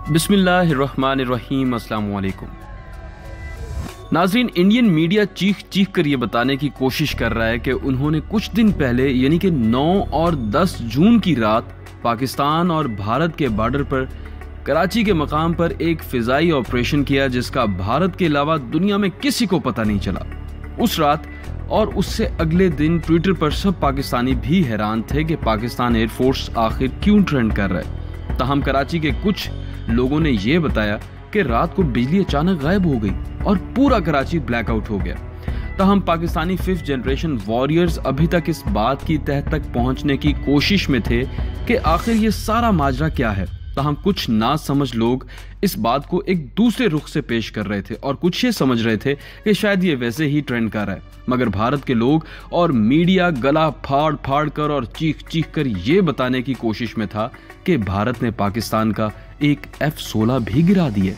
बिस्मिल्लाहिर्रहमानिर्रहीम, अस्सलाम वालेकुम। नाज़रीन, इंडियन मीडिया चीख चीख कर ये बताने की कोशिश कर रहा है कि उन्होंने कुछ दिन पहले यानी कि 9 और 10 जून की रात पाकिस्तान और भारत के बॉर्डर पर कराची के मकाम पर एक फिजाई ऑपरेशन किया जिसका भारत के अलावा दुनिया में किसी को पता नहीं चला। उस रात और उससे अगले दिन ट्विटर पर सब पाकिस्तानी भी हैरान थे कि पाकिस्तान एयरफोर्स आखिर क्यों ट्रेंड कर रहा है। ताहम कराची के कुछ लोगों ने यह बताया कि रात को बिजली अचानक गायब हो गई और पूरा कराची ब्लैकआउट हो गया। ताहम पाकिस्तानी 5th जनरेशन वॉरियर्स अभी तक इस बात की तह तक पहुंचने की कोशिश में थे कि आखिर ये सारा माजरा क्या है। ताहम कुछ ना समझ लोग इस बात को एक दूसरे रुख से पेश कर रहे थे और कुछ ये समझ रहे थे कि शायद ये वैसे ही ट्रेंड कर रहा है। मगर भारत के लोग और मीडिया गला फाड़ फाड़ कर और चीख चीख कर ये बताने की कोशिश में था कि भारत ने पाकिस्तान का एक F-16 भी गिरा दिया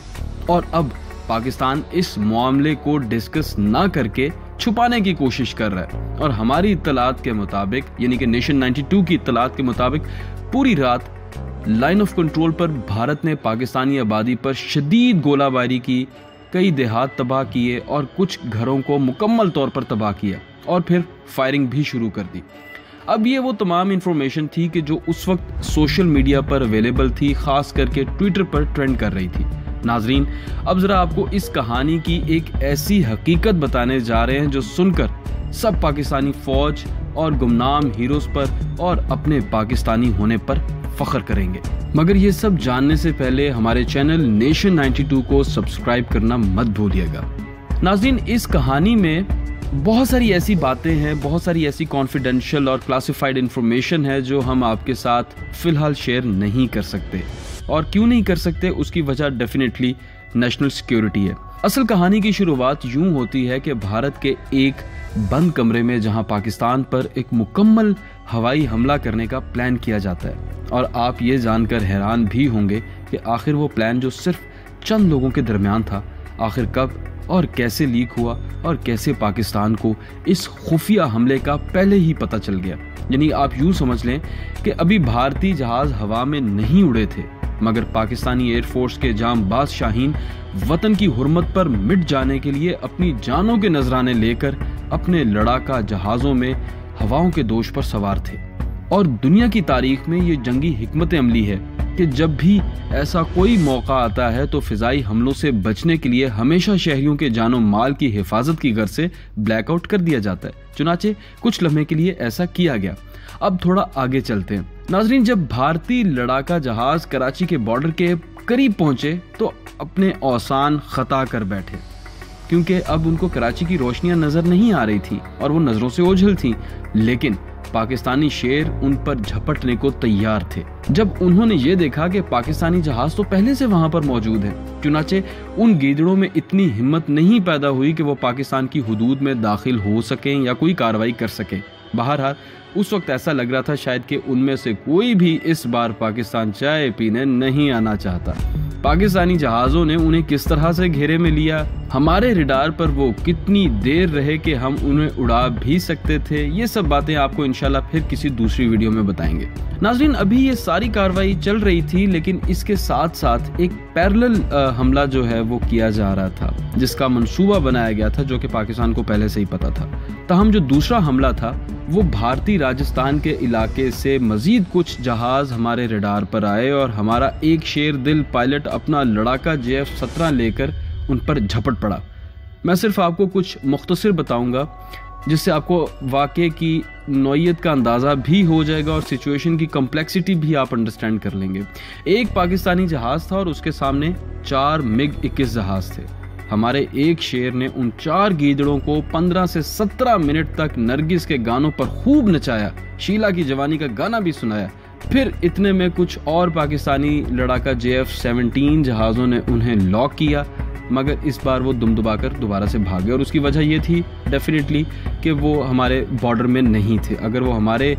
और अब पाकिस्तान इस मामले को डिस्कस ना करके छुपाने की कोशिश कर रहा है। और हमारी इत्तलात के मुताबिक यानी कि नेशन 92 की इत्तलात के मुताबिक पूरी रात लाइन ऑफ कंट्रोल पर भारत ने पाकिस्तानी आबादी पर शदीद गोलाबारी की, कई देहात तबाह किए और कुछ घरों को मुकम्मल तौर पर तबाह किया और फिर फायरिंग भी शुरू कर दी। अब ये वो तमाम इंफॉर्मेशन थी कि जो उस वक्त सोशल मीडिया पर अवेलेबल थी, खास करके ट्विटर पर ट्रेंड कर रही थी। नाजरीन, अब जरा आपको इस कहानी की एक ऐसी हकीकत बताने जा रहे हैं जो सुनकर सब पाकिस्तानी फौज और गुमनाम हीरोज पर और अपने पाकिस्तानी होने पर फख्र करेंगे। मगर ये सब जानने से पहले हमारे चैनल नेशन 92 को सब्सक्राइब करना मत भूलिएगा। नाज़रीन, इस कहानी में बहुत सारी ऐसी बातें हैं, बहुत सारी ऐसी कॉन्फिडेंशियल और क्लासिफाइड इंफॉर्मेशन है जो हम आपके साथ फिलहाल शेयर नहीं कर सकते। और क्यों नहीं कर सकते, उसकी वजह डेफिनेटली नेशनल सिक्योरिटी है। असल कहानी की शुरुआत यूं होती है कि भारत के एक बंद कमरे में जहां पाकिस्तान पर एक मुकम्मल हवाई हमला करने का प्लान किया जाता है। और आप ये जानकर हैरान भी होंगे कि आखिर वो प्लान जो सिर्फ चंद लोगों के दरमियान था, आखिर कब और कैसे लीक हुआ और कैसे पाकिस्तान को इस खुफिया हमले का पहले ही पता चल गया। यानी आप यूं समझ लें कि अभी भारतीय जहाज हवा में नहीं उड़े थे, मगर पाकिस्तानी एयरफोर्स के जांबाज शाहीन वतन की हुर्मत पर मिट जाने के लिए अपनी जानों के नजराने लेकर अपने लड़ाका जहाजों में हवाओं के दोष पर सवार थे। और दुनिया की तारीख में ये जंगी हिकमत अमली है कि जब भी ऐसा कोई मौका आता है तो फिजाई हमलों से बचने के लिए हमेशा शहरियों के जानो माल की हिफाजत की गर्ज से ब्लैकआउट कर दिया जाता है। चुनाचे कुछ लम्हे के लिए ऐसा किया गया। अब थोड़ा आगे चलते हैं। नाजरीन, जब भारतीय लड़ाका जहाज कराची के बॉर्डर के करीब पहुंचे तो अपने औसान खता कर बैठे, क्योंकि अब उनको कराची की रोशनियां नजर नहीं आ रही थी और वो नजरों से ओझल थी। लेकिन पाकिस्तानी शेर उन पर झपटने को तैयार थे। जब उन्होंने ये देखा कि पाकिस्तानी जहाज तो पहले से वहां पर मौजूद है, चुनाचे उन गीदड़ों में इतनी हिम्मत नहीं पैदा हुई कि वो पाकिस्तान की हुदूद में दाखिल हो सकें या कोई कार्रवाई कर सकें। बहरहाल उस वक्त ऐसा लग रहा था शायद कि उनमें से कोई भी इस बार पाकिस्तान चाय पीने नहीं आना चाहता। पाकिस्तानी जहाजों ने उन्हें किस तरह से घेरे में लिया, हमारे रडार पर वो कितनी देर रहे कि हम उन्हें उड़ा भी सकते थे, ये सब बातें आपको इंशाल्लाह फिर किसी दूसरी वीडियो में बताएंगे। नाज़रीन, अभी ये सारी कार्रवाई चल रही थी, लेकिन इसके साथ साथ एक पैरेलल हमला जो है वो किया जा रहा था, जिसका मंसूबा बनाया गया था, जो कि पाकिस्तान को पहले से ही पता था। ताहम जो दूसरा हमला था वो भारतीय राजस्थान के इलाके से मजीद कुछ जहाज हमारे रडार पर आए और हमारा एक शेर दिल पायलट अपना लड़ाका JF-17 लेकर उन पर झपट पड़ा। मैं सिर्फ आपको कुछ मुख्तसर बताऊंगा जिससे आपको वाक़े की नौइयत का अंदाज़ा भी हो जाएगा और सिचुएशन की कम्प्लेक्सिटी भी आप अंडरस्टैंड कर लेंगे। एक पाकिस्तानी जहाज़ था और उसके सामने 4 MiG-21 जहाज़ थे। हमारे एक शेर ने उन 4 गीदड़ों को 15 से 17 मिनट तक नरगिस के गानों पर खूब नचाया, शीला की जवानी का गाना भी सुनाया। फिर इतने में कुछ और पाकिस्तानी लड़ाका JF-17 जहाज़ों ने उन्हें लॉक किया, मगर इस बार वो दुमदुबाकर दोबारा से भागे। और उसकी वजह ये थी डेफिनेटली कि वो हमारे बॉर्डर में नहीं थे। अगर वो हमारे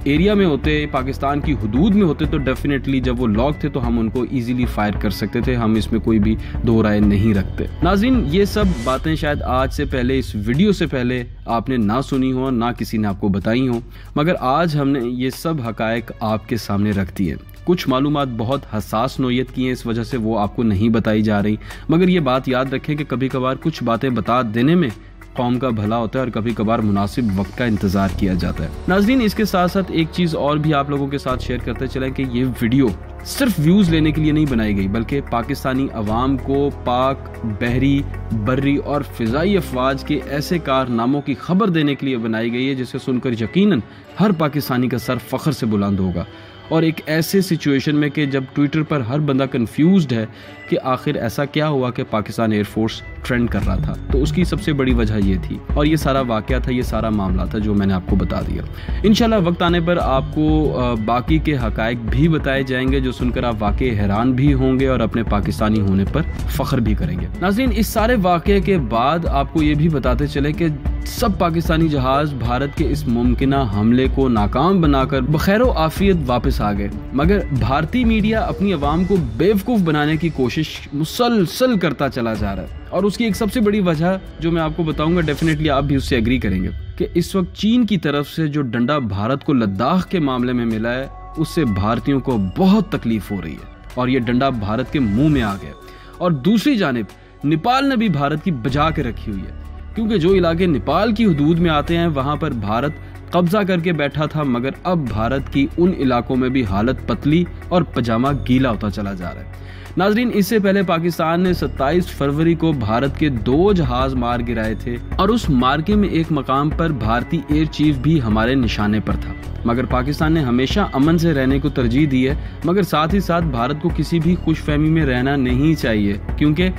एरिया में होते, पाकिस्तान की हुदूद में होते, तो डेफिनेटली जब वो लॉक थे तो हम उनको इजीली फायर कर सकते थे। हम इसमें कोई भी दो राय नहीं रखते। नाज़रीन, ये सब बातें शायद आज से पहले, इस वीडियो से पहले आपने ना सुनी हो, ना किसी ने आपको बताई हो, मगर आज हमने ये सब हकायक आपके सामने रख दिए। कुछ मालूमात बहुत हसास नोयत की हैं, इस वजह से वो आपको नहीं बताई जा रही, मगर ये बात याद रखें कि कभी कभार कुछ बातें बता देने में कौम का भला होता है और कभी कभार मुनासिब वक्त का इंतजार किया जाता है। नाज़रीन, इसके साथ साथ एक चीज और भी आप लोगों के साथ शेयर करते चले कि ये वीडियो सिर्फ व्यूज लेने के लिए नहीं बनाई गई, बल्कि पाकिस्तानी अवाम को पाक, बहरी, बर्री और फिजाई अफवाज के ऐसे कारनामों की खबर देने के लिए बनाई गई है जिसे सुनकर यकीनन हर पाकिस्तानी का सर फख्र से बुलंद होगा। और एक ऐसे सिचुएशन में कि जब ट्विटर पर हर बंदा कंफ्यूज्ड है कि आखिर ऐसा क्या हुआ कि पाकिस्तान एयरफोर्स ट्रेंड कर रहा था, तो उसकी सबसे बड़ी वजह ये थी और ये सारा वाकया था, ये सारा मामला था जो मैंने आपको बता दिया। इंशाल्लाह वक्त आने पर आपको बाकी के हकायक भी बताए जाएंगे जो सुनकर आप वाकई हैरान भी होंगे और अपने पाकिस्तानी होने पर फख्र भी करेंगे। नाज़रीन, इस सारे वाकये के बाद आपको ये भी बताते चले कि सब पाकिस्तानी जहाज भारत के इस मुमकिना हमले को नाकाम बनाकर बखैरो आफियत वापस आ गए, मगर भारतीय मीडिया अपनी आवाम को बेवकूफ बनाने की कोशिश मुसलसल करता चला जा रहा है। और उसकी एक सबसे बड़ी वजह जो मैं आपको बताऊंगा, डेफिनेटली आप भी उससे एग्री करेंगे कि इस वक्त चीन की तरफ से जो डंडा भारत को लद्दाख के मामले में मिला है, उससे भारतीयों को बहुत तकलीफ हो रही है और ये डंडा भारत के मुंह में आ गया। और दूसरी जानिब नेपाल ने भी भारत की बजा के रखी हुई है, क्योंकि जो इलाके नेपाल की हुदूद में आते हैं वहां पर भारत कब्जा करके बैठा था, मगर अब भारत की उन इलाकों में भी हालत पतली और पजामा गीला होता चला जा रहा है। नाजरीन, इससे पहले पाकिस्तान ने 27 फरवरी को भारत के 2 जहाज मार गिराए थे और उस मार्के में एक मकाम पर भारतीय एयर चीफ भी हमारे निशाने पर था, मगर पाकिस्तान ने हमेशा अमन से रहने को तरजीह दी है, मगर साथ ही साथ भारत को किसी भी खुशफहमी में रहना नहीं चाहिए, क्योंकि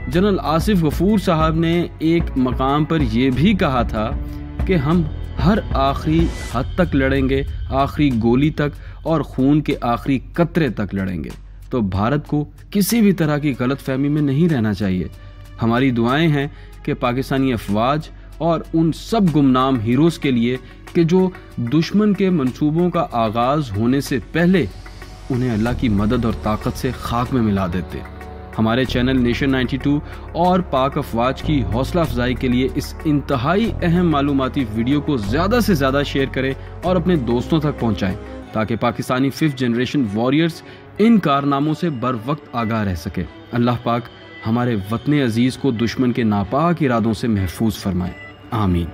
जनरल आसिफ गफूर साहब ने एक मकाम पर यह भी कहा था कि हम हर आखिरी हद तक लड़ेंगे, आखिरी गोली तक और खून के आखिरी कतरे तक लड़ेंगे। तो भारत को किसी भी तरह की गलत फहमी में नहीं रहना चाहिए। हमारी दुआएं हैं कि पाकिस्तानी अफवाज और उन सब गुमनाम हीरोज के लिए कि जो दुश्मन के मंसूबों का आगाज होने से पहले उन्हें अल्लाह की मदद और ताकत से खाक में मिला देते। हमारे चैनल नेशन 92 और पाक अफवाज की हौसला अफजाई के लिए इस इंतहाई अहम मालूमाती वीडियो को ज़्यादा से ज़्यादा शेयर करें और अपने दोस्तों तक पहुंचाएं, ताकि Pakistani 5th generation warriors in कारनामों से बर वक्त आगाह रह सके। अल्लाह पाक हमारे वतन अजीज़ को दुश्मन के नापाक इरादों से महफूज फरमाए। आमीन।